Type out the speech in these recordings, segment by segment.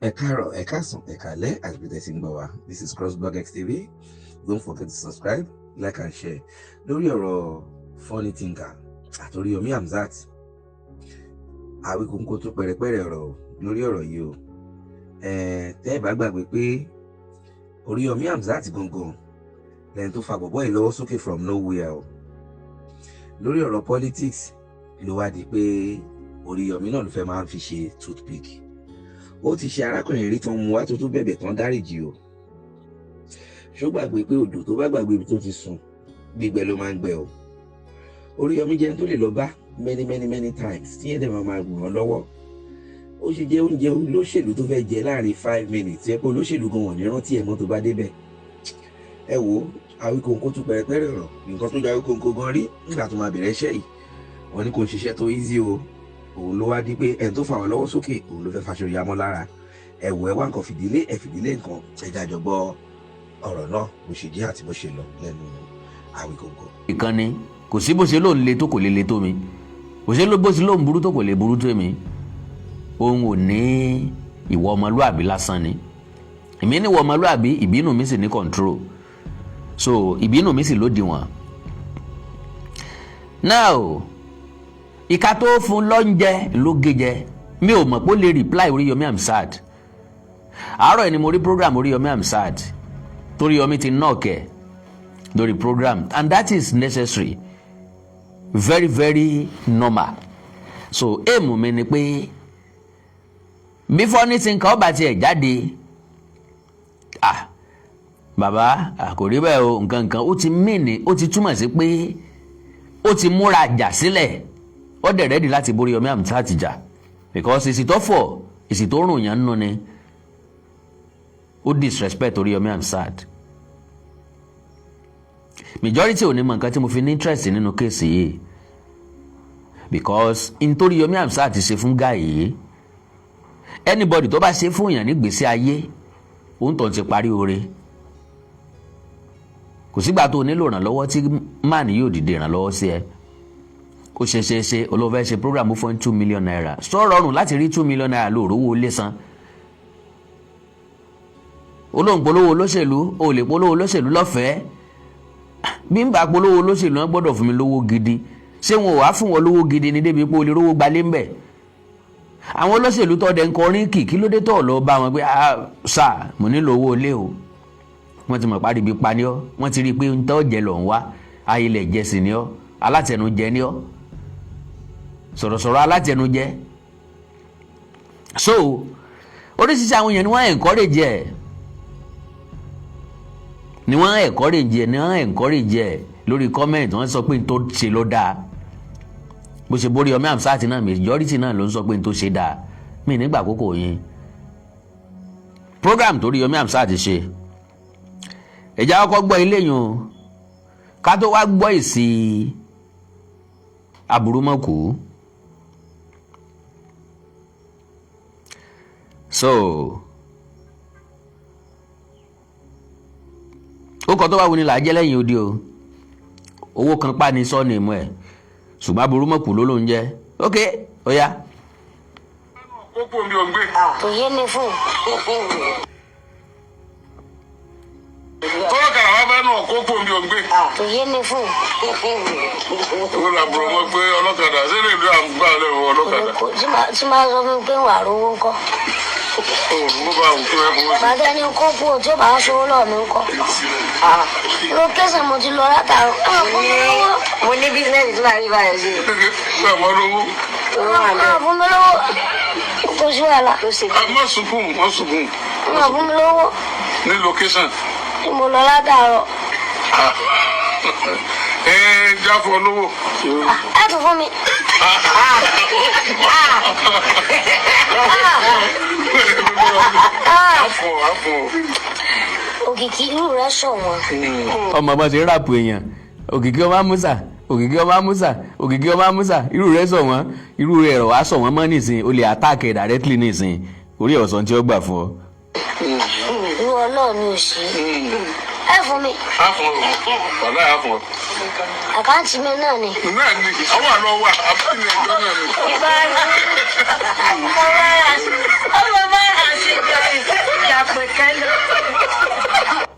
Ẹ káàárọ̀, ẹ káàsán, ẹ káalẹ́, as we dey sing bawa. This is CROSSBLOGXTV. Don't forget to subscribe, like and share. Lórí ọ̀rọ̀ funny thinker, Alh Oriyomi Hamzat. Awikonko tó pẹ̀rẹ̀pẹ̀rẹ̀ ọ̀rọ̀ lórí ọ̀rọ̀ yìí o. Tẹ́ ẹ bá gbàgbé pé Oriyomi Hamzat gangan lẹ́yìn tó fa bọ̀bọ́ yìí lọ́wọ́ sókè from nowhere o. Lórí ọ̀rọ̀ politics ló wá di pé Oriyomi náà ló fẹ́ máa fi ṣe toothpick. Ó ti ṣe arákùnrin rí tán mú wá tó tún bẹ̀bẹ̀ tán dáríjì o. Ṣó gbàgbé pé odò tó bá gbàgbé ibi tó ti sùn gbígbẹ ló máa ń gbẹ o. Oriyomi jẹ́ tó lè lọ bá many times tí ẹ̀dẹ̀ máa ràn án lọ́wọ́. Ó ṣe jẹ́ oúnjẹ olóṣèlú tó fẹ́ jẹ láàrin 5 minutes ẹ pé olóṣèlú gan wọ̀n ní rántí ẹ̀mọ́ tó bá débẹ̀. Ẹ wo Awikonko tún pẹ̀rẹ̀pẹ̀rẹ̀ ọ̀rọ̀ nǹkan tó jẹ́ Awikonko gan rí nígbà tó máa bẹ̀rẹ̀ iṣẹ́ yìí. Wọ́n ní kò ń ṣiṣẹ́ tó easy o. Òun ló wá di pé ẹni tó fà wọ́n lọ́wọ́ sókè òun ló fẹ́ faṣọ yamọ́ lára. Ẹ wò ẹ wá nǹkan fìdílé nǹkan ẹja jọgbọ́ ọ̀rọ̀ náà bó ṣe jẹ́ àti bó ṣe lọ lẹ́nu Awikonko. Ìkànnì kò sí bó ṣe lóun le tó kò lè le tó mi, kò sí bó ṣe lóun burú tó kò lè burú tó mi. Òun ò ní ìwọ ọmọlúàbí lásán ni. Èmi ní ìwọ ọmọlúàbí, ìbínú mi sì ní control, so ìbínú mi sì lódiwọ̀n. Now ìka tó fún lọ́njẹ ló gé mi ò mọ̀ pé ó lè reply Oriyomi Hamzat. Àárọ̀ ẹni mo rí program Oriyomi Hamzat Oriyomi ti nọ́ọ̀kẹ́ lórí program, and that is necessary, very normal. So èèmù mi ni pé before anything kan ọba tiẹ̀ jáde bàbá kò rí bẹ́ẹ̀ o nǹkan ó ti mìíní, ó ti túmọ̀ sí pé ó ti múra jà sílẹ̀, ó dẹ̀ ready láti borí Oriyomi Hamzat jà, because èsì tó fọ̀ èsì tó rùn yàn nù ni ó disrespect Oriyomi Hamzat. Majority ò ní mọ nǹkan tí mo fi ní interest nínú kéèsì yìí, because nítorí Oriyomi Hamzat ti ṣe fún guy yìí, anybody tó bá ṣe fún yàn ní gbèsè ayé òun tó ti parí oore. Kò sígbà tó nílò ìrànlọ́wọ́ tí man yóò dìde ìrànlọ́wọ́ sí ẹ. Ó ṣe olóòfẹ́ ṣe program fún 2 million naira. Sọ rọrùn láti rí 2 million naira lóòrò owó lé san. Olóhùn polówó olóṣèlú, o lè polówó olóṣèlú lọ́fẹ̀ẹ́. Bí n bá polówó olóṣèlú wọn gbọ́dọ̀ fún mi lówó gidi. Ṣé wọn ò wá fún wọn lówó gidi ní débi pé o lè rówó gbalé ńbẹ̀? Àwọn olóṣèlú tó dẹ̀ ń kọrin kí ló dé tó lọ bá wọn pé sà mo nílò owó ilé o. Wọ́n ti mọ̀ párí bí pa ní ọ́, wọ́n ti rí i pé ń tọ́ jẹ lọ ń wá, ayẹlẹ̀ jẹ sí ní ọ́, alátẹnujẹ ní ọ́, sọ̀rọ̀sọ̀rọ̀ alátẹnujẹ. So oríṣiríṣi àwọn èèyàn ni wọ́n encourage ẹ̀, ni wọ́n encourage ẹ̀ lórí comment. Wọ́n sọ pé n tó ṣe ló dáa. Bó ṣe borí Oriyomi Hamzat náà, majority náà ló ń sọ pé n tó ṣe dáa. Mi nígbà àkókò yín program tó Oriyomi Hamzat ṣe, ẹ̀já kọ́kọ́ gbọ́ eléyìí o ká tó wá gbọ́ èsì aburúmọ̀kù. So ó kọ́ tó wá wuni là á jẹ́ lẹ́yìn odi o. Owó kan pa ní sọ́ọ̀nì ìmú ẹ̀, ṣùgbọ́n aburúmọ̀kù ló ń jẹ́. Ok, ó yá. Kókó mi ò ń gbé. Kò yé mi fún. Tọ́lọ́kàrà wá fẹ́ náà kókó mi ò ń gbé. Kò yé mi fún. Ó làbúrò mọ́ pé ọlọ́kadà ṣé lè dúró àgbà lẹ́wọ̀ ọlọ́kadà. Tí máa sọ fún mi pé wà rówó ńkọ́. Òun bá wù kí wọ́n fún wọn. Bàtà ni kókó tí ó bá ń ṣòwò lọ́ọ̀ mi ńkọ́. Lókèsàn mo ti lọ látàrọ. Mo ní bísíǹnẹ̀sì tí màá rí báyìí sí. Bẹ́ẹ̀ mọ́ lówó. Fún mi lówó. Kò sí wàhálà. Má sunkún. Fún mi lówó. Ní location. Mo lọ látàrọ. Jáfọ́ lówó. Ẹ tún fún mi. Òkìkí irú rẹ̀ ṣọ̀wọ́n. Ọmọ bá ṣe ráàpù èèyàn, òkìkí ọmọ amúsà, irú rẹ̀ ṣọ̀wọ́n, irú rẹ̀ rọ̀ wá ṣọ̀wọ́n mọ́ nísìn, o lè attack ẹ̀ directly nísìn, orí ọ̀sán tí ó gbà fún ọ. Irú ọlọ́ọ̀ ni ò sí. ẹ fún mi. á fún ọ wàlá á fún ọ. Àkáǹtì mi náà ni. náà ni àwọn àlọ́ wà àbúrò ẹ̀jọ́ náà ni.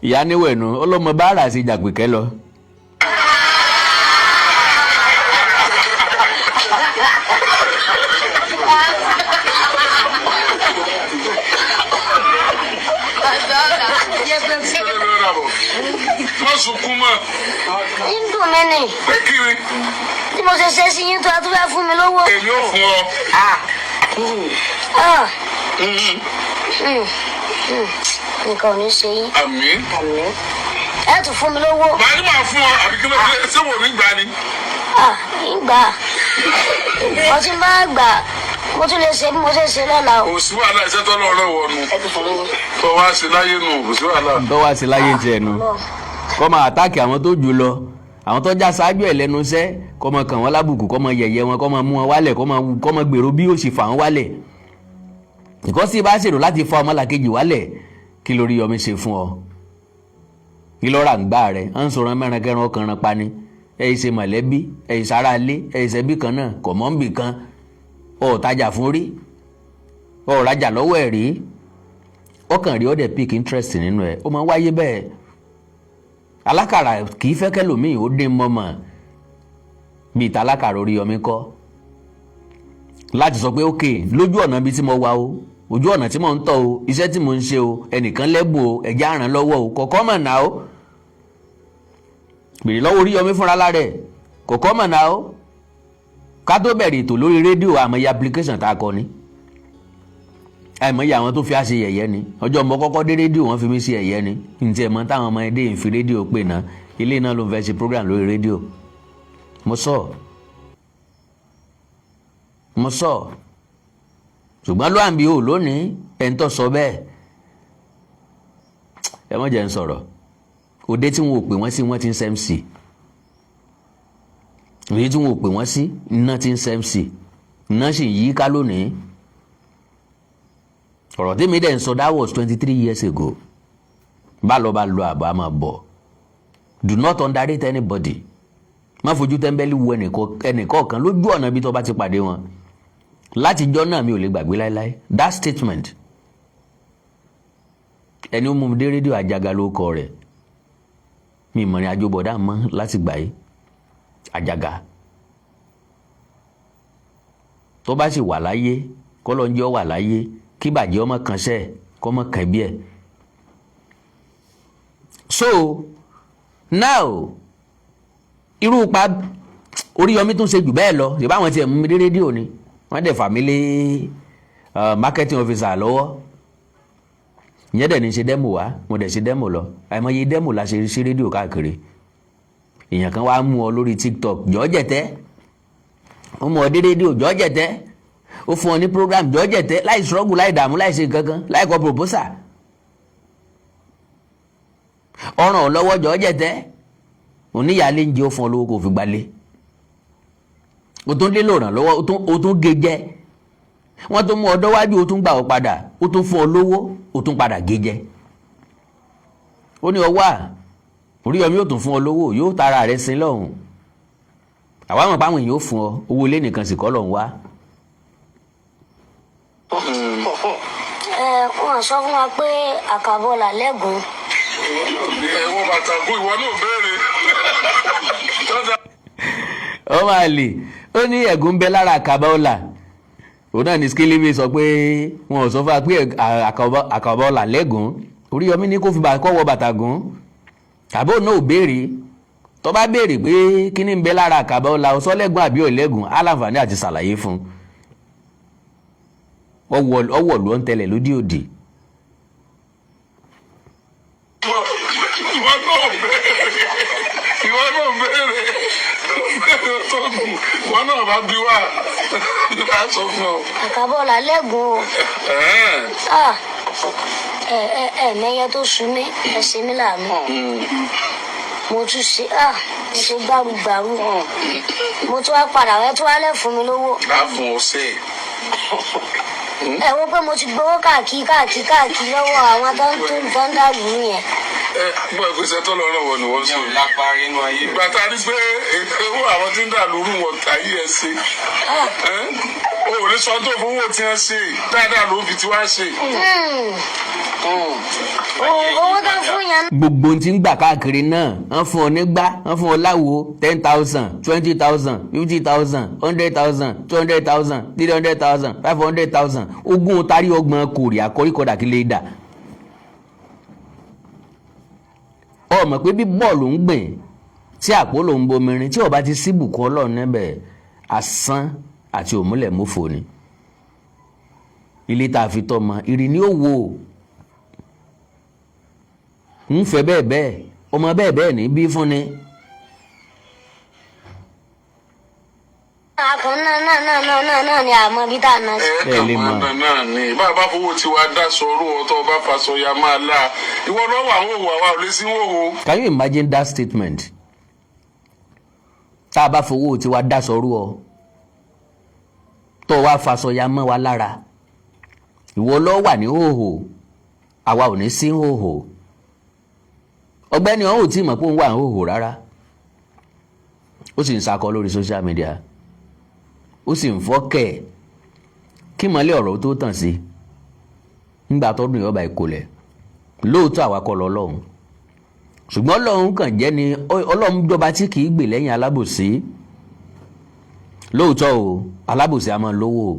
ìyá níwẹ̀nu ọlọ́mọ báárà sí jàpèkẹ́ lọ. má sunkún mọ́. ń dùn mí ni. pé kiri. tí mo ṣe ṣe sí yín tó a tún fẹ́ fún mi lówó. èmi ò fún ọ. nǹkan ò ní ṣe yín. àmín. ẹ tún fún mi lówó. màá ní màá fún ọ àbí kí ló dé ṣé wò ní gbà ni. ń gbà ọtí máa gbà mo tún lè ṣe bí mo ṣe ṣe lọ́la o. kò sí wàhálà iṣẹ́ tó lọ́ọ́ rẹ̀ wọ̀nù. tó wá sí láyé nù kò sí wàhálà. tó wá sí láyé tiẹ̀ nu kọ́ máa àtáàkì àwọn tó jù lọ àwọn tó já ṣáájú ẹ̀ lẹ́nu iṣẹ́ kọ́ máa kàn wọ́n lábùkù kọ́ máa yẹ̀yẹ́ wọn kọ́ máa mú wọn wálẹ̀ kọ́ máa gbèrò bí yóò ṣe fà wọ́n wálẹ̀. ìkọ́sí bá ṣèrò láti fa ọmọlàkejì wálẹ̀ kí lórí yọmí ṣe fún ọ. kí lọ́ra ń gbá rẹ̀ à ń sọ̀rọ̀ mẹ́rin kẹrin ọkàn ran pani ẹ̀yìn ṣe mọ̀lẹ́bí ẹ̀yìn sára ilé ẹ̀yìn ṣẹbí kan náà kọ̀ mọ́ ń bì kan ọ̀tajà fún rí ọ̀rajà lọ́wọ́ ẹ̀ rí ọkàn rí ọ̀dẹ̀ pick interest nínú ẹ̀ ó máa ń wáyé bẹ́ẹ̀ alákàrà kì í fẹ́ kẹ́lòmíì ó dín mọ́mọ́ bíi ìta alákàrà Oríyọmí kọ́ láti sọ pé ókè lójú ọ̀nà bíi tí mo wà o ojú ọ̀nà tí mo ń tọ̀ o iṣẹ́ tí mo ń ṣe o ẹnìkan lẹ́bùn o ẹ̀já ràn lọ́wọ́ o kọ̀kọ́ mọ̀ náà o bèrè lọ́wọ́ Oríyọmí fúnra lára ẹ̀ kọ̀kọ́ mọ̀ náà o ká tó bẹ̀rẹ̀ ètò lórí rédíò àmọye application tá a kọ ni àìmọye àwọn tó fi á ṣe yẹ̀yẹ́ ni ọjọ́ mo kọ́kọ́ dé rédíò wọ́n fi mí ṣe yẹ̀yẹ́ ni ǹtí ẹ̀ mọ́ táwọn ọmọ ẹdẹ ń fi rédíò pè ná ilé náà ló ń fẹ́ ṣe program lórí rédíò mo sọ ṣùgbọ́n ló àǹbí o lónìí ẹ̀ ń tọ́ sọ bẹ́ẹ̀ ẹ mọ̀ jẹ́ ń sọ̀rọ̀ òde tí wọn ò pè wọ́n sí wọ́n ti ń sẹ́mc èyí tí wọn ò pè wọ́n sí iná ti ń sẹ́mc iná sì yí ká lónìí ọ̀rọ̀ tí mi dẹ̀ ń sọ that was 23 years ago bá lọ àbọ̀ a máa bọ̀ do not underrate anybody má fojú tẹ́ńbẹ́lì wo ẹnìkọ̀ọ̀kan lójú ọ̀nà bí tó bá ti pàdé wọn láti jọ́ náà mi ò lè gbàgbé láéláé that statement ẹni ó mú mi dé rédíò Àjàgà ló kọ rẹ̀ mi ìmọ̀rin àjọbọ̀dá mọ́ láti gbà yìí Àjàgà tó bá sì wà láyé kọ́lọ́ ń jẹ́ wà láyé kí bàjẹ́ ọmọ kan ṣẹ́ kọ́ mọ́ kàn bí ẹ̀. so now irú pa Oríyọmí tún ṣe jù bẹ́ẹ̀ lọ ṣèbá àwọn tiẹ̀ mú mi dé rédíò ni wọ́n dẹ̀ fà mí lé marketing officer lọ́wọ́ ìyẹn dẹ̀ ní ṣe dẹ́mò wá mo dẹ̀ ṣe dẹ́mò lọ àìmọye dẹ́mò la ṣe sí rédíò káàkiri èèyàn kan wá mú ọ lórí TikTok jọ́jẹ̀tẹ́ ó mú ọ dé rédíò jọ́jẹ̀tẹ́ ó fún ọ ní program jọ́jẹ̀tẹ́ láì struggle láì dààmú láì ṣe kankan láì kọ proposal ọ̀ràn lọ́wọ́ jọ́jẹ̀tẹ́ oníyàlé ń jẹ́ ó fún ọ lówó kò fi gbalé o tún lé lòràn lọ́wọ́ o tún gé jẹ́ wọ́n tún mú ọdọ́ wájú o tún gbà ọ padà o tún fún ọ lówó o tún padà gé jẹ́ ó ní ọwọ́ Oríyọmí yóò tún fún ọ lówó yóò tara rẹ̀ sin lọ́hùn àwa mọ̀ páwọn èèyàn ó fún ọ owó ilé nìkan sì kọ́ lọ́hùn wá. Wọ́n sọ fún wa pé àkàbọ̀là lẹ́gùn. ẹ̀wọ̀n bàtà kú ìwọ náà béèrè. ó máa lè ó ní ẹ̀gún bẹ lára àkàbọ̀là òun náà ní skilibi sọ pé wọn ò sọ fún wa pé àkàbọ̀là lẹ́gùn Oríyọmí ní kó fi kọ́wọ́ bàtà gùn tàbí òun náà ò béèrè tó bá béèrè pé kí ni ń bẹ lára àkàbọ̀là ọ̀sọ́lẹ́gùn àbí ọ̀lẹ́gùn aláǹfààní àti ṣàlàyé fún ọwọ́ ló ń tẹ̀lẹ̀ lódì òdì. ìwọ náà béèrè tó kù wọn náà bá bí wá bá sọ fún ọ. àkàbọ̀là lẹ́gùn o mẹ́yẹ tó sun mí ẹ ṣe mí láàánú mo tún ṣe mo ṣe gbárùgbàrù mo tún wá padà wẹ́ tó wá lẹ́ fún mi lówó. láàfin ọ̀sẹ̀. ẹ wo pé mo ti gbowó káàkiri lọ́wọ́ àwọn tó ń dàlú yẹn Gbọ́ ìpèsè tó lọ́rọ̀ wọ̀ ni wọ́n ṣe. Ìgbà tá a rí pé owó àwọn tí ń dà lóru wọn tàyí ẹ ṣe. O ò lè sọ tó fowó tí wọ́n ṣe dáadáa ló fi tí wọ́n ṣe. Owó tó fún yẹn. Gbogbo ohun tí ń gbà káàkiri náà wọ́n fún ọ nígbà wọ́n fún ọ láwo 10,000 20,000 50,000 100,000 200,000 300,000 500,000 ogún tari ọgbọ̀n kòrì àkọ́ríkọ́dà kí lè dà. Ọmọ pé bí bọ́ọ̀lù ń gbìn tí àpò ló ń bomirin tí ọba ti síbùkún Ọlọ́run níbẹ̀ asán àti òmùlẹ̀ mọ́fò ni. Ilé tá a fi tọ́mọ ìrì ni ó wò ń fẹ́ bẹ́ẹ̀ bẹ́ẹ̀ ọmọ bẹ́ẹ̀ bẹ́ẹ̀ ní bí fún ni. Àkùn náà ni àmọ́ bí tá a ná sí. Ẹ̀ẹ́dẹ̀gbọ̀n náà ni bàbá fowó tí wàá dá sọ̀rọ̀ ọ̀tọ̀ bá faṣọ ya máa la ìwọ náà wà wò wà ò lè sí wò wò. Can you imagine that statement? Tá a bá fowó tí wàá dá sọ̀rọ̀ ọ tó wàá faṣọ ya mọ́ wa lára ìwọ ló wà ní hòhò àwa ò ní sí hòhò. Ọ̀gbẹ́ni ọ̀hún ò tí mọ̀ pé òun wà ní hòhò rárá ó sì ń sakọ lórí social media ó sì ń fọ́kẹ̀ kí mọ́lẹ̀ ọ̀rọ̀ tó tàn sí nígbà tọ́dún ìyọba ìkọlẹ̀ lóòótọ́ àwa kọ́ lọ́lọ́run ṣùgbọ́n Ọlọ́run kàn jẹ́ ni Ọlọ́run jọba tí kì í gbè lẹ́yìn alábòsí. Lóòótọ́ o alábòsí a máa lówó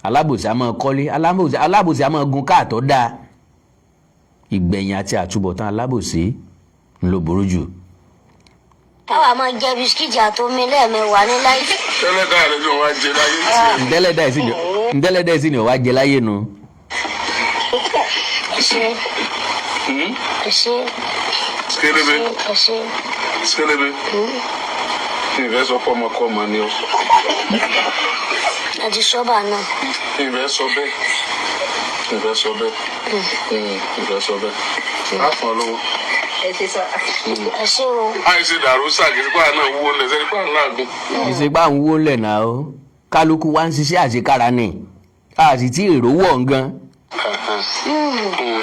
alábòsí a máa kọ́lé alábòsí a máa gun káàtọ́ dáa ìgbẹ̀yìn àti àtúbọ̀tán alábòsí ń lo burú jù. Táwa máa jẹ bisikíìtì àtomi lẹ́ẹ̀mẹwàá ní láì. Tẹ́lẹ̀dá rẹ̀ ló wá jẹ láyé tí. Ǹdẹ́lẹ́dá ìsìn ni ó wá jẹ láyé nu. Ẹ ṣe. Skelebe. Ẹ ṣe. Skelebe. Ìfẹ́ sọ fún ọmọkọ́mọ ni o. Ẹ ti sọ́bà náà. Ìfẹ́ sọ bẹ́ẹ̀. Ìfẹ́ sọ bẹ́ẹ̀. Ìfẹ́ sọ bẹ́ẹ̀. Á fún ọ lówó. Ẹ ṣe o. Àìsè dàrú sàgìrì pa náà wúwo lẹ̀ sẹ́ni pa náà gùn. Ìṣègbà ń wó lẹ̀ náà o kálukú wá ń ṣiṣẹ́ àṣekára ni a sì tí èrò wọ̀ gan.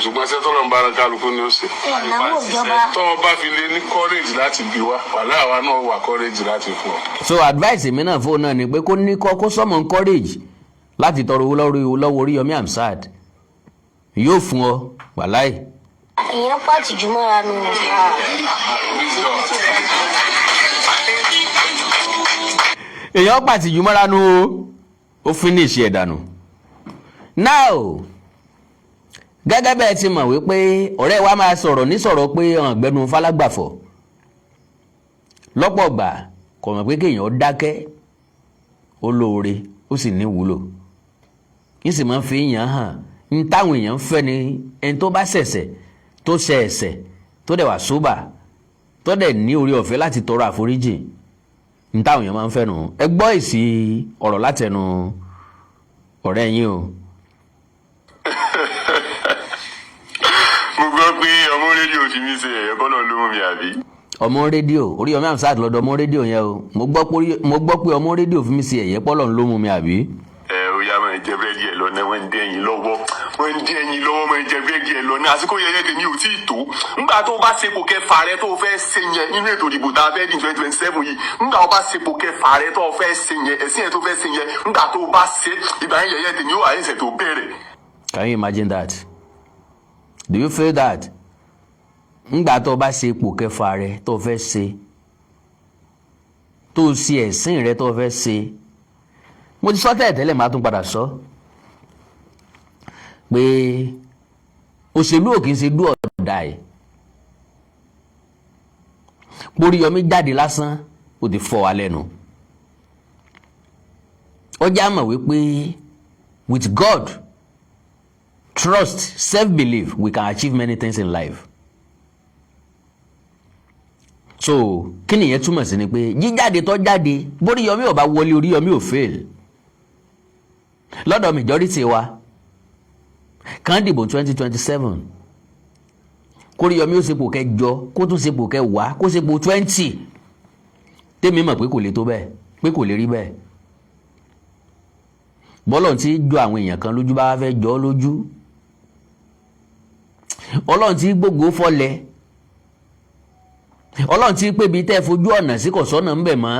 Ṣùgbọ́n ṣé tọ́lọ̀ ń bára kálukú ni ó ṣe. Ìnáwó ìjọba. Tọ́ ọ bá fi lè ní courage láti bí wa wàhálà àwa náà wà courage láti fún ọ. So advice mi náà fóun náà ni pé kó ní kó sọmọ courage láti tọrọ owó lọ́wọ́ Oriyomi Hamzat yóò fún ọ wàláì. Èèyàn pàtì jù mọ́ra nù. Èèyàn pàtì jù mọ́ra nù ó finish ẹ̀ dànù. Now gẹ́gẹ́ bẹ́ẹ̀ ti mọ̀ wípé ọ̀rẹ́ wa máa sọ̀rọ̀ ní sọ̀rọ̀ pé ọ̀gbẹ́nu falágbàfọ̀ lọ́pọ̀ gbà kò mọ̀ pé kéèyàn dákẹ́ ó lóore ó sì ní wúlò kí sì máa fi yàn hàn ní táwọn èèyàn ń fẹ́ ni ẹni tó bá ṣẹ̀ṣẹ̀ tó ṣe ẹ̀ṣẹ̀ tó dẹ̀ wà sóbà tó dẹ̀ ní orí ọ̀fẹ́ láti tọrọ àforíjì ní táwọn èèyàn máa ń fẹ́ nù. Ẹ gbọ́ èsì ọ̀rọ̀ látẹnu ọ̀rẹ́ yín o. Mo gbọ́ pé ọmọ rédíò fi mí ṣe ẹ̀yẹ kọ́nà ló mú mi àbí. Ọmọ rédíò Oriyomi Hamzat lọ́dọ̀ ọmọ rédíò yẹn o mo gbọ́ pé ọmọ rédíò fi mí ṣe ẹ̀yẹ pọ́lọ̀ ló mú mi àbí. Ó yá máa jẹ búrẹ́dì ẹ̀ lọ́nà wọ́n ń dé ẹyin lọ́wọ́ máa jẹ búrẹ́dì ẹ̀ lọ́nà àsìkò yẹyẹ tèmi ò tí ì tó. Nígbà tó bá sepò kẹfà rẹ tó fẹ́ ṣe yẹn nínú ètò ìdìbò tá a fẹ́ di 2027 yìí nígbà tó bá sepò kẹfà rẹ tó fẹ́ ṣe yẹn ẹ̀sìn yẹn tó fẹ́ ṣe yẹn nígbà tó bá ṣe ìgbà yẹn yẹyẹ tèmi ó àyẹ̀sẹ̀ tó bẹ̀rẹ̀. Can you imagine that? Do you feel that? Nígbà tó bá ṣe ipò kẹfà rẹ tó fẹ́ ṣe tó ṣe ẹ̀sìn rẹ tó fẹ́ ṣe mo ti sọ tẹ́lẹ̀ máa tún padà sọ pé òṣèlú ò kì í ṣe dú ọ̀dà ẹ̀ Oriyomi jáde lásán ó ti fọ́ wa lẹ́nu ọjà mọ̀ wípé with God trust self-belief we can achieve many things in life. So kí nìyẹn túmọ̀ sí ni pé jíjáde tó jáde Oriyomi ò bá wọlé Oriyomi ò fail lọ́dọ̀ majority wa kàn dìbò 2027 Oriyomi ó sepò kẹjọ kó tún sepò kẹwàá kó sepò 20 tèmi mọ̀ pé kò lè tó bẹ́ẹ̀ pé kò lè rí bẹ́ẹ̀ bọ́lọ̀ tí jọ àwọn èèyàn kan lójú bá fẹ́ jọ lójú Ọlọ́run tí gbogbo fọlẹ̀, Ọlọ́run tí pé bí tẹ́ fojú ọ̀nà sí kò sọ́nà ń bẹ̀ mọ́,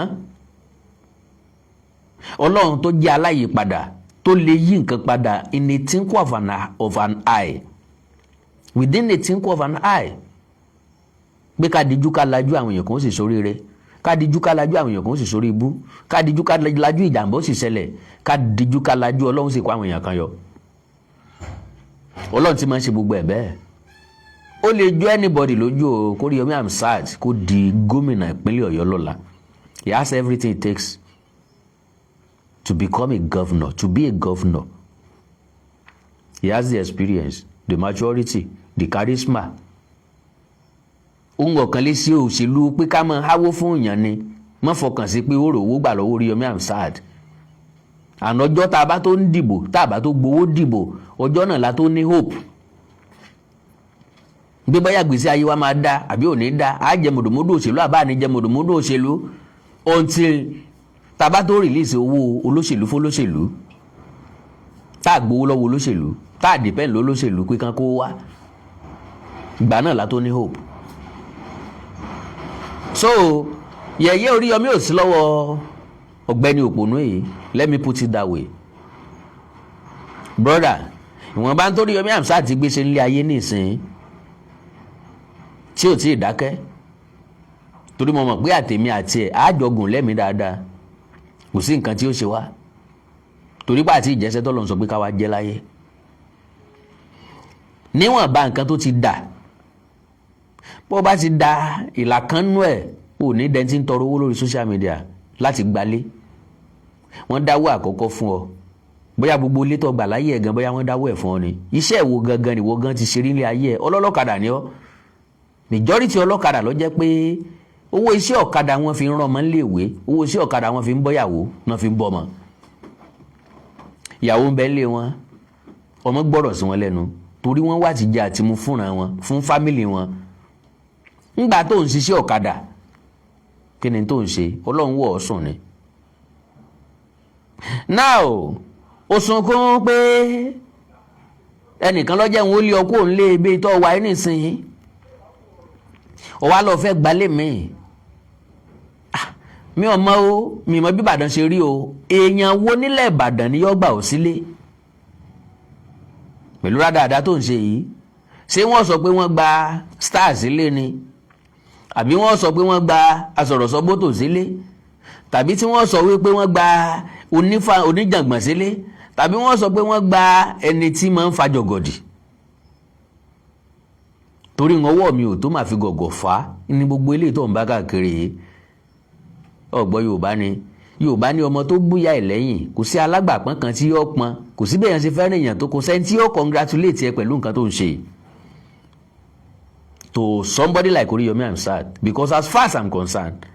Ọlọ́run tó jẹ́ aláyìípadà tó lè yí nǹkan padà in a twinkle of an eye, within a twinkle of an eye. Pé ká dijú ká lajú àwọn èèyàn kan ó sì ṣoríire, ká dijú ká lajú àwọn èèyàn kan ó sì ṣorí ibú, ká dijú ká lajú ìjàmbá ó sì ṣẹlẹ̀, ká dijú ká lajú Ọlọ́run sì kó àwọn èèyàn kan yọ. Ọlọ́run ti máa ń ṣe gbogbo ẹ̀ bẹ́ẹ̀. Ó lè jọ anybody lójú o, kó Oriyomi Hamzat kó di gómìnà ìpínlẹ̀ Ọ̀yọ́ lọ́la. He has everything it takes to become a governor, to be a governor. He has the experience, the maturity, the charisma. Ohun ọ̀kan lè ṣe òṣèlú pé ká máa háwó fún èèyàn ni, má fọkàn sí pé ó rò owó gbà lọ́wọ́ Oriyomi Hamzat. Àná ọjọ́ tá a bá tó ń dìbò, tá a bá tó gbowó dìbò, ọjọ́ náà la tó ní hope. Bí báyà gbèsè ayé wa máa dá àbí ò ní dá, á jẹ mọ̀dòmọ́dò òṣèlú àbá ní jẹ mọ̀dòmọ́dò òṣèlú until tá a bá tó release owó olóṣèlú fólóṣèlú, tá a gbowó lọ́wọ́ olóṣèlú, tá a depend lólóṣèlú pé kán kó wá, ìgbà náà la tó ní hope. So yẹ̀yẹ́ Oriyomi ò sí lọ́wọ́ ọ̀gbẹ́ni òpònú yìí, let me put it that way. Brother, ìwọ̀n bá ń tó Oriyomi Hamzat ti gbéṣẹ́ nílé ayé nísìn tí ò tí ì dákẹ́, torí mo mọ̀ pé àtèmi àti ẹ̀ àjọgùn lẹ́mìí dáadáa, kò sí nǹkan tí ó ṣe wá, torí pé àti ìjẹsẹ́ tọ́lọ́run sọ pé ká wá jẹ́ láyé. Níwọ̀n bá nǹkan tó ti dà, bó bá ti da ìlà kan nú ẹ̀, ò ní dẹ́ntí ń tọrọ owó lórí social media láti gbalé. Wọ́n dáwọ́ àkọ́kọ́ fún ọ, bóyá gbogbo ilé tó gbà láyé ẹ̀ gan, bóyá wọ́n dáwọ́ ẹ̀ fún ọ ni. Iṣẹ́ ìwo gangan ni ìwọ gan ti ṣe rí nílé ayé ẹ̀. Ọlọ́lọ́kadà ni ọ́, majority ọlọ́kadà ló jẹ́ pé owó iṣẹ́ ọ̀kadà wọn fi ń rán ọmọ níléèwé, owó iṣẹ́ ọ̀kadà wọn fi ń bọ́yàwó, wọn fi ń bọ́ ọmọ. Ìyàwó ń bẹ nílé wọn, ọmọ gbọ́rọ̀ sí wọn lẹ́nu, torí wọ́n wá ti jẹ àti mu fúnra wọn, fún fámìlì wọn. Ńgbà tó ń ṣiṣẹ́ ọ̀kadà, kí ni tó ń ṣe? Ọlọ́run wọ̀ ọ́ sùn ni. Now ó sunkún pé ẹnìkan lọ́jẹ́ òun ó lé ọkọ̀ òun lé ibi tó wà nísìnyí, ó wá lọ fẹ́ gbalé mi. Mi ò mọ̀ o, mi mọ̀ bí Ìbàdàn ṣe rí o, èèyàn wo nílẹ̀ Ìbàdàn ni yóò gbà ó sílé pẹ̀lú rádaràda tó ń ṣe yìí? Ṣé wọ́n sọ pé wọ́n gba star sílé ni, àbí wọ́n sọ pé wọ́n gba asọ̀rọ̀sọ́gbótò sílé, tàbí tí wọ́n sọ wípé wọ́n gba oníjàngbọ̀n sílé, tàbí wọ́n sọ pé wọ́n gba ẹni tí máa ń fa jọ̀gọ̀dì? Torí ọwọ́ mi ò tó máa fi gọ̀gọ̀ fà ní gbogbo eléyìí tó ń bá káàkiri. Ọ̀gbọ́ Yorùbá ní ọmọ tó gbúyà ẹ̀ lẹ́yìn, kò sí alágbàpọ́n kan tí yóò pọn, kò sí bẹ́ẹ̀ yẹn ṣe fẹ́ràn èèyàn tó, kò sẹ́ni tí yóò congratulate ẹ pẹ̀lú nǹkan tó ń ṣe. To somebody like Oriyomi Hamzat, because as far as I'm concerned,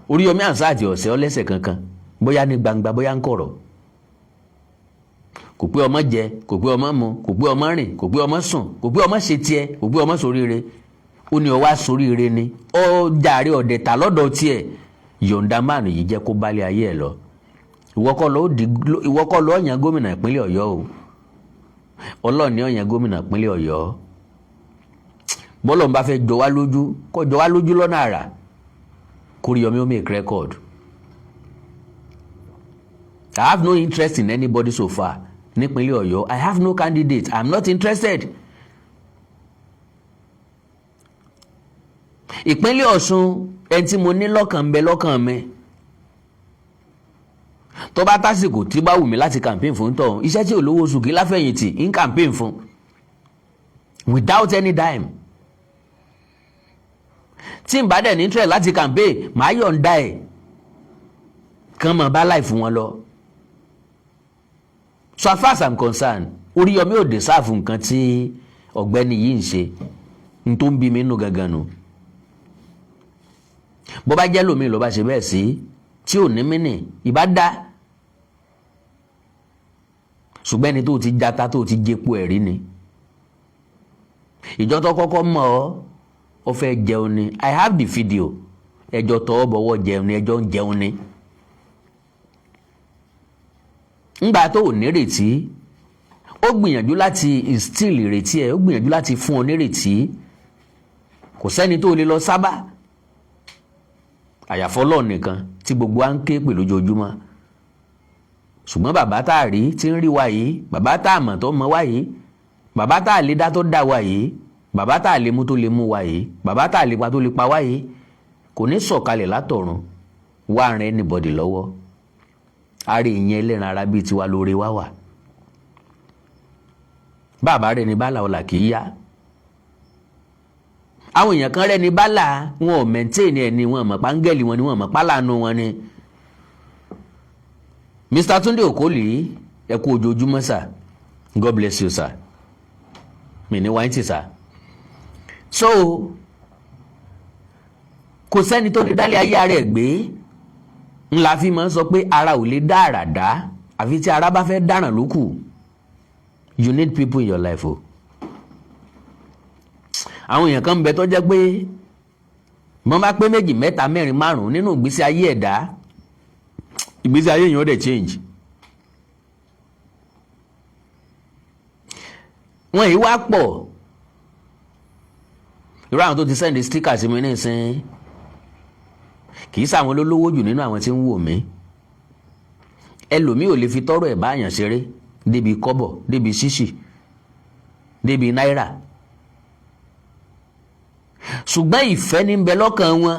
Oriyomi Hamzat ọ̀sẹ̀ ọlẹ́sẹ̀ kankan, bóyá ní gbangba bóyá ń kọ̀rọ̀. Kò pé ọmọ jẹ, kò pé ọmọ mu, kò pé ọmọ rìn, kò pé ọmọ sùn, kò pé ọmọ ṣe tiẹ̀, kò pé ọmọ soríire. Ó ní ó wá soríire ni, ó jàre ọ̀dẹ̀ta lọ́dọ̀ tiẹ̀. Yọ̀ǹda máàlù yìí jẹ́ kó bálé ayé ẹ̀ lọ. Ìwọ kọ́ ló yàn gómìnà ìpínlẹ̀ Ọ̀yọ́ o. Ọlọ́run ni ó yàn gómìnà ìpínlẹ̀ Ọ̀yọ́. Bọ́lọ̀ ń bá fẹ́ jọ wá lójú, kó jọ wá lójú lọ́nà àrà, kó Oriyomi ó make record. I have no interest in anybody so far nípínlẹ̀ Ọ̀yọ́. I have no candidate. I'm not interested. Ìpínlẹ̀ Ọ̀ṣun, ẹni tí mo ní lọ́kàn ń bẹ lọ́kàn mi. Tó bá tásìkò tí bá wù mí láti campaign fún tọ̀hún, iṣẹ́ tí olówó oṣù kí láfẹ̀yìntì ń campaign fún without any dime. Tí n bá dẹ̀ ní interest láti campaign, màá yọ̀ǹda ẹ̀ kàn mọ̀ bá láì fún wọn lọ. So as far as I'm concerned, Oriyomi ò deserve nǹkan tí ọ̀gbẹ́ni yìí ń ṣe, n tó ń bí mi nínú gangan nù. Bó bá jẹ́ lómi ló bá ṣe bẹ́ẹ̀ sí, tí ò ní mínì, ìbá dá. Ṣùgbọ́n ẹni tó ti jata tó ti jẹ́po ẹ̀rí ni. Ìjọ tó kọ́kọ́ mọ̀ ọ́, ó fẹ́ jẹun ni. I have the video. Ẹjọ́ tọwọ́ bọ̀wọ́ jẹun ni, ẹjọ́ ń jẹun ni. Ńgbà tó ò nírètí, ó gbìyànjú láti instill ìrètí ẹ̀, ó gbìyànjú láti fún ọ nírètí. Kò sẹ́ni tó lè lọ sábà àyàfọ́ Ọlọ́run nìkan tí gbogbo wa ń ké pè lójoojúmọ́. Ṣùgbọ́n bàbá tá a rí tí ń rí wa yìí, bàbá tá a mọ̀ tó mọ̀ wa yìí, bàbá tá a lè dá tó dá wa yìí, bàbá tá a lè mú tó lè mú wa yìí, bàbá tá a lè pa tó lè pa wa yìí, kò ní sọ̀kalẹ̀ látọ̀run wá ran anybody lọ́wọ́. Ààrẹ ìyẹn ẹlẹ́ran ara bíi tiwa lóore wá wà. Bàbá rẹ̀ ní bálà ọ̀la kì í yá. Àwọn èèyàn kan rẹ̀ ní bálà wọn ò maintain ẹni, wọn mọ̀ pángẹ́lì wọn ni, wọn mọ̀ pálánù wọn ni. Mr. Tunde Okoli, ẹ kú ojoojúmọ́ sir. God bless you sir. Mi ní wáyé tì sir. So kò sẹ́ni tó lè dálé ayé rẹ̀ gbé. Ńlá fi máa ń sọ pé ara ò lè dá àrà dá àfi tí ara bá fẹ́ dáràn lókù. You need people in your life o. Àwọn èèyàn kan ń bẹ tó jẹ́ pé wọ́n bá pé 2, 3, 4, 5 nínú ìgbésí ayé ẹ̀dá, ìgbésí ayé yẹn ó dẹ̀ change. Wọ́n yìí wá pọ̀. Irú àwọn tó ti send sticker sí mi nísìn kì í sáwọn olólówó jù nínú àwọn tí ń wò mí. Ẹlòmíì ò lè fi tọrọ ẹ̀ báyàn ṣeré débi kọ́bọ̀, débi ṣíṣì, débi náírà. Ṣùgbọ́n ìfẹ́ ní ń bẹ lọ́kàn wọn.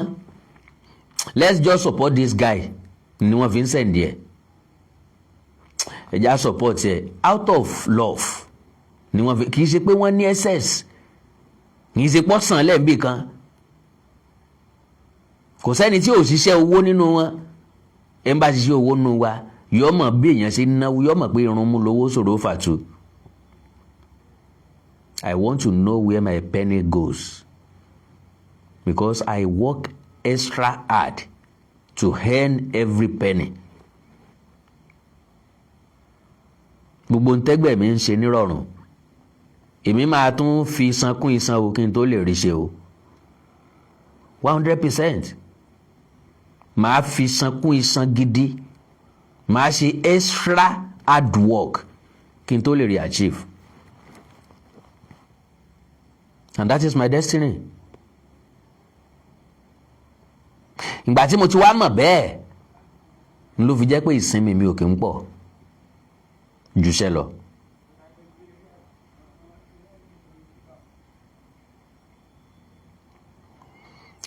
Let's just support this guy ni wọ́n fi ń sẹ̀ndì ẹ̀. Ẹja support ẹ̀ out of love ni wọ́n fi, kì í ṣe pé wọ́n ní excess, kì í ṣe pọ́ sàn lẹ́ẹ̀bì kan. Kò sẹ́ni tí ò ṣiṣẹ́ owó nínú wọn. Ẹ ń bá ṣiṣẹ́ owó nínú wa yóò mọ̀ bí èèyàn ṣe náwó, yóò mọ̀ pé irun mú lówó ṣòro fàtú. I want to know where my penny goes because I work extra hard to earn every penny. Gbogbo ntẹ́gbẹ̀ mi ń ṣe nírọ̀rùn. Èmi máa tún fi isan kún isan o kí n tó lè rí ṣe o. 100%. Màá fi isan kún isan gidi. Màá ṣe extra hard work kí n tó lè rí achieve. And that is my destiny. Ìgbà tí mo ti wá mọ̀ bẹ́ẹ̀ n ló fi jẹ́ pé ìsinmi mi ò kí ń pọ̀ jùṣẹ́ lọ.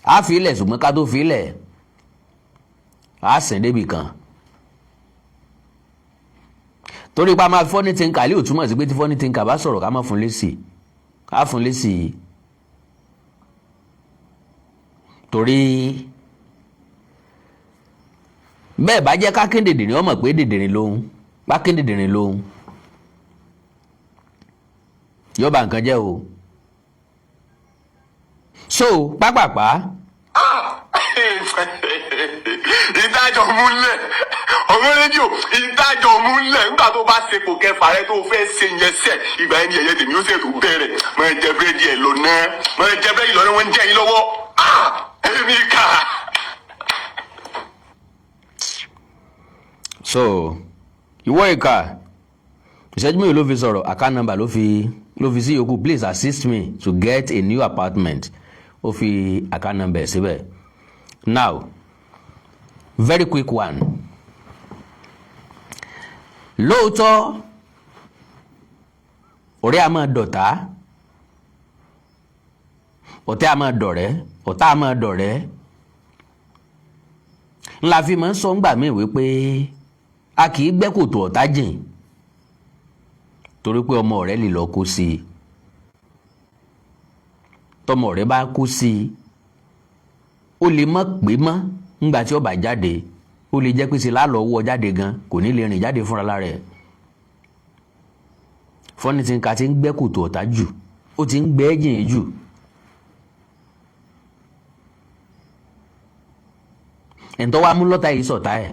A fi ilẹ̀ ṣùgbọ́n ká tó fi ilẹ̀ a sìn débì kan. Torí pa máa fọ́ní tí ń kà lé ò túmọ̀ sí pé tí fọ́ní tí ń kà bá sọ̀rọ̀ ká má fún lésì. Ká fún lésì. Torí bẹ́ẹ̀ bá jẹ́ ká kéndèdèrè ọmọ pé dèdèrè lóhun, bá kéndèdèrè lóhun yóò bá nǹkan jẹ́ o. So pápápá. Ìdájọ́ múlẹ̀ ọ̀rọ̀ rédíò, ìdájọ́ múlẹ̀ nígbà tó bá sepò kẹfà rẹ tó fẹ́ ṣe yẹn sẹ̀ ìgbà ẹni ẹ̀yẹ tèmi ó ṣètò bẹ̀rẹ̀ mọ ẹ jẹ búrẹ́dì ẹ̀ lọ́nà mọ ẹ jẹ búrẹ́dì lọ́nà wọn ń jẹ́ yín lọ́wọ́ èmi kà. So ìwọ ìka ìṣẹ́jú mi ló fi sọ̀rọ̀, account number ló fi sí yòókù. Please assist me to get a new apartment. Ó fi account number síbẹ̀. Now very quick one. Lóòótọ́ ọ̀rẹ́ a máa dọ̀tá, ọ̀tẹ̀ a máa dọ̀rẹ́, ọ̀tá a máa dọ̀rẹ́. Ńlá fi máa ń sọ ńgbà míì wípé a kì í gbẹ́ kòtò ọ̀tá jìn torí pé ọmọ rẹ̀ lè lọ kó sí i. Tọmọ rẹ̀ bá kó sí i ó lè mọ̀ pé mọ́ ńgbà tí ó bá jáde, ó lè jẹ́ pé ṣe lálọ́ wọ́ jáde gan, kò ní lè rìn jáde fúnra lára ẹ̀. Fọ́nì tí ń ka ti ń gbẹ́ kòtò ọ̀tá jù, ó ti ń gbẹ́ jìn jù. Ẹ̀ńtọ́ wa mú lọ́tà yìí sọ̀tá ẹ̀.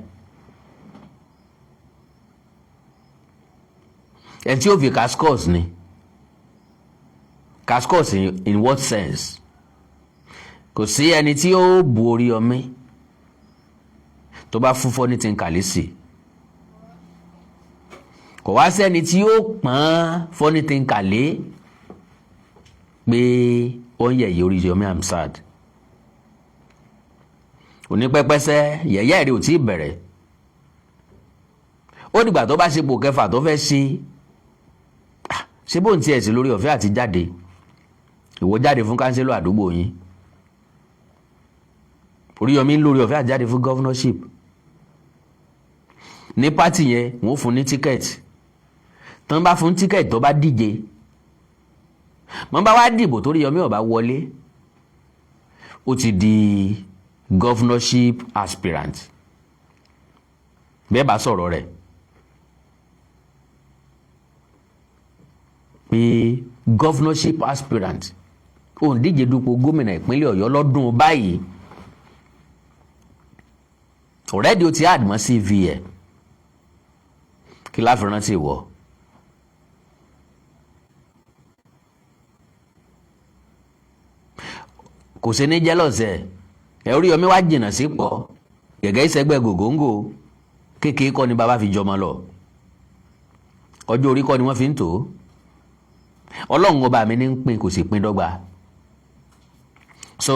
Ẹ̀ tí ó fi cascos ni. Cascos in what sense? Kò sí ẹni tí ó bu Oríyọmí tó bá fún Fọ́ní tí ń kàlí sí. kò wá sẹ́ni tí ó pọ́n funny thinker lé pé ó ń yẹ̀yẹ́ Oriyomi Hamzat. Onípẹ́pẹ́sẹ́ yẹ̀yẹ́ rẹ̀ ò tí ì bẹ̀rẹ̀. Ó dìgbà tó bá ṣe ipò kẹfà tó fẹ́ ṣe bó ń tiẹ̀ sí lórí ọ̀fẹ́ àti jáde. Ìwọ jáde fún kánsílọ̀ àdúgbò yín. Oriyomi ń lórí ọ̀fẹ́ àti jáde fún governorship. Ní pátì yẹn wọ́n fún ní tíkẹ́ẹ̀tì. Tán bá fún tíkẹ́ẹ̀tì tó bá díje. Mọ́ bá wá dìbò tó Oriyomi ó bá wọlé. Ó ti di governorship aspirant. Bẹ́ẹ̀ bá sọ̀rọ̀ rẹ̀. Pé governorship aspirant òun díje dupò gómìnà ìpínlẹ̀ Ọ̀yọ́ lọ́dún báyìí. Already ó ti add mọ́ CV ẹ̀. Kí la fi rántí wọ̀? Kò sí ní jealous ẹ̀. Oriyomi wá jìnnà sí pọ̀. Gẹ́gẹ́ ìṣẹ́gbẹ́ gògóńgò. Kékeré kọ́ ni bàbá fi jọmọ lọ. Ọjọ́ orí kọ́ ni wọ́n fi ń tò. Ọlọ́run ọba mi ní ń pín kò sì pín dọ́gba. So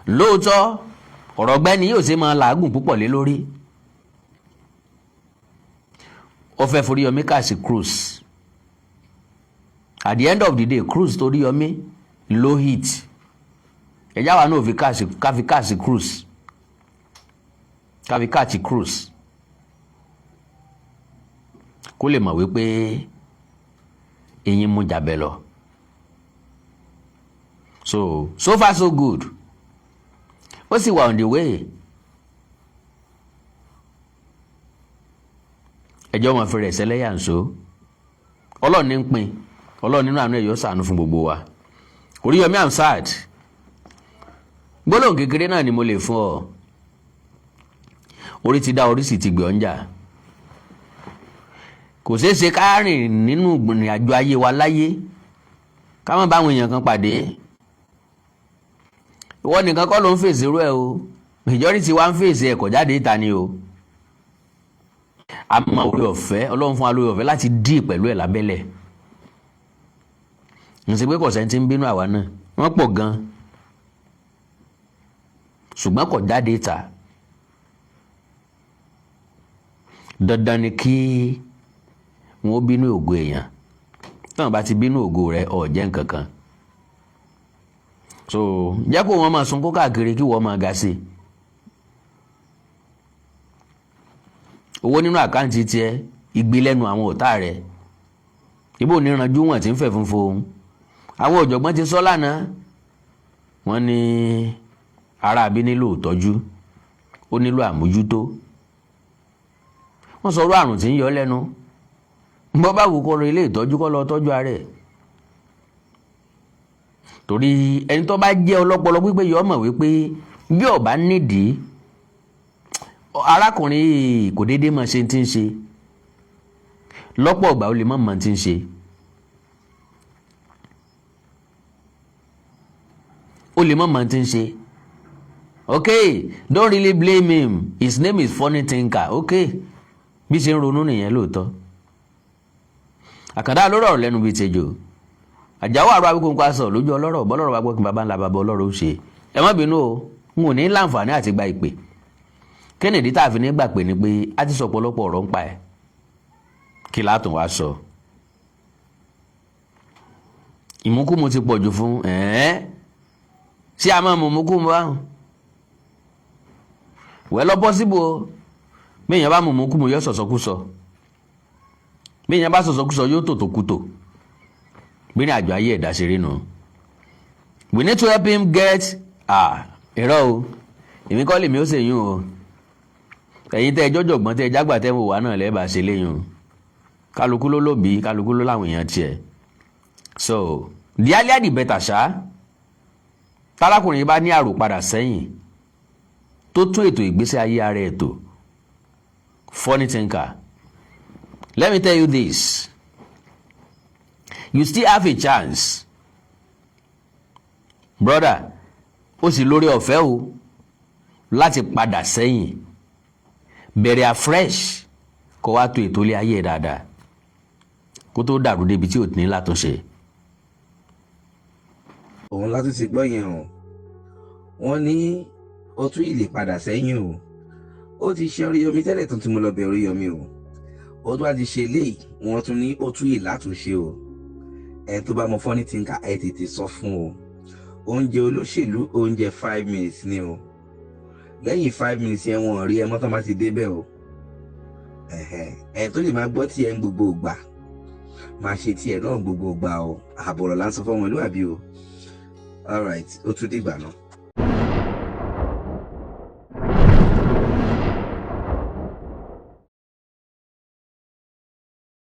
lóòótọ́ ọ̀rọ̀ gbẹ́ni yóò ṣe máa làágùn púpọ̀ lé lórí. Ó fẹ́ Oriyomi káàsì cruise. At the end of the day cruise tó Oriyomi low hit. Ẹ̀yà wa náà fi káàsì cruise. Káfi káàsì cruise. Kó lè mọ̀ wípé eyín mú jabẹ lọ. So far so good. Ó sì wà on the way. Ẹjọ́ wọn fi rẹ̀ sẹ́lẹ̀yà ń so. Ọlọ́run ní ń pín. Ọlọ́run nínú àánú ẹ̀ yóò ṣàánú fún gbogbo wa. Oriyomi Hamzat. Gbólóhùn kékeré náà ni mo lè fún ọ. Orí ti dá orí sì ti gbé ọ̀njà. Kò ṣeé ṣe ká rìn nínú ìrìn àjò ayé wa láyé ká má bá àwọn èèyàn kan pàdé. Ìwọ nìkan kọ́ ló ń fèsì irú ẹ̀ o. Majority wa ń fèsì ẹ̀kọ́ jáde ìta ni o. A mọ orí ọ̀fẹ́, Ọlọ́run fún wa lórí ọ̀fẹ́ láti dí pẹ̀lú ẹ̀ lábẹ́lẹ̀. N ṣe pé kò sẹ́ni tí ń bínú àwa náà. Wọ́n pọ̀ gan. Ṣùgbọ́n kò jáde ìta. Dandan ni kí wọ́n bínú ògo èèyàn. Tán bá ti bínú ògo rẹ̀ ó jẹ́ nǹkan kan. So jẹ́ kó wọ́n máa sunkún káàkiri kí wọ́n máa ga sí. Owó nínú àkáǹtì tiẹ̀ igbe lẹ́nu àwọn ọ̀tá rẹ̀. Ibo níranjú wọn tí ń fẹ́ funfun. Àwọn ọ̀jọ̀gbọ́n ti sọ lánàá. Wọ́n ní ara àbí nílò ìtọ́jú. Ó nílò àmójútó. Wọ́n sọ ọ̀rọ̀ àrùn tí ń yọ lẹ́nu. Bọ́ bá wù kó lọ ilé ìtọ́jú kó lọ tọ́jú ara ẹ̀. Torí ẹni tó bá jẹ́ ọlọ́pọlọ pípé yọ mọ̀ wípé bí ó bá nídìí arákùnrin kò déédéé máa ṣe tí ń ṣe. Lọ́pọ̀ ìgbà ó lè má mọ̀ tí ń ṣe. Ó lè má mọ̀ tí ń ṣe. Okay, don't really blame him. His name is funny thinker. Okay, bí ṣe ń ronú nìyẹn lóòótọ́. Àkàndá lórí ọ̀rọ̀ lẹ́nu bíi tejò. Àjàó àrò Awikonko aṣọ lójú ọlọ́rọ̀ bọ́lọ́rọ̀ bá gbọ́ kí baba ńlá baba ọlọ́rọ̀ ó ṣe. Ẹ má bínú o, n ò ní láǹfààní àti gba ìpè. Kennedy tá a fi ní gbà pé ni pé a ti sọ ọ̀pọ̀lọpọ̀ ọ̀rọ̀ ń pa ẹ̀. Kí látùn wá sọ. Ìmúkúmu ti pọ̀jù fún ṣé a máa mú ìmúkúmu báwọn? Wẹ́ lọ bọ́ síbò o. Bí èèyàn bá mú ìmúkúmu yóò sọ̀sọ̀kúsọ. Bí èèyàn bá sọ̀sọ̀kúsọ yóò tòtòkútò. Bí ní àjọ ayé ẹ̀dá ṣe rí nù. We need to help him get irọ́ o. Èmi kọ́ lèmi ó ṣe yún o. Ẹ̀yin tẹ́ ẹjọ́ jọ̀gbọ́n tẹ́ ẹjágbà tẹ́ wò wá náà lẹ́ẹ̀bà ṣe léyún. Kálukú ló lóbi, kálukú ló láwọn èèyàn tiẹ̀. So the earlier the better ṣá. Tálákùnrin bá ní àròpadà sẹ́yìn tó tún ètò ìgbésí ayé ara ètò. Funny thinker. Let me tell you this. You still have a chance. Brother, ó sì lórí ọ̀fẹ́ o láti padà sẹ́yìn. Bẹ̀rẹ̀ afresh kó wá tó ètò ilé ayé dáadáa. kó tó dàrú débi tí ò ní látúnṣe. òun látún ti gbọ́ yẹn o wọ́n ní ó tún ìlè padà sẹ́yìn o ó ti ṣe Oríyọmí tẹ́lẹ̀ tó tún mú lọ bẹ̀ Oríyọmí o ó tún wá ti ṣe léyìí wọ́n tún ní ó tún ìlè látúnṣe o ẹ tó bá mọ funny thinker ẹ tètè sọ fún o oúnjẹ olóṣèlú oúnjẹ 5 minutes ni o lẹ́yìn 5 minutes yẹn wọ́n rí ẹ mọ́tọ́ má ti débẹ̀ o ẹ tó lè máa gbọ́ tiẹ̀ ń gbogbo ìgbà máa ṣe tiẹ̀ náà gbogbo ìgbà o àbọ̀rọ̀ là ń sọ fún ọmọlúwàbí o all right ó tún dìgbà náà.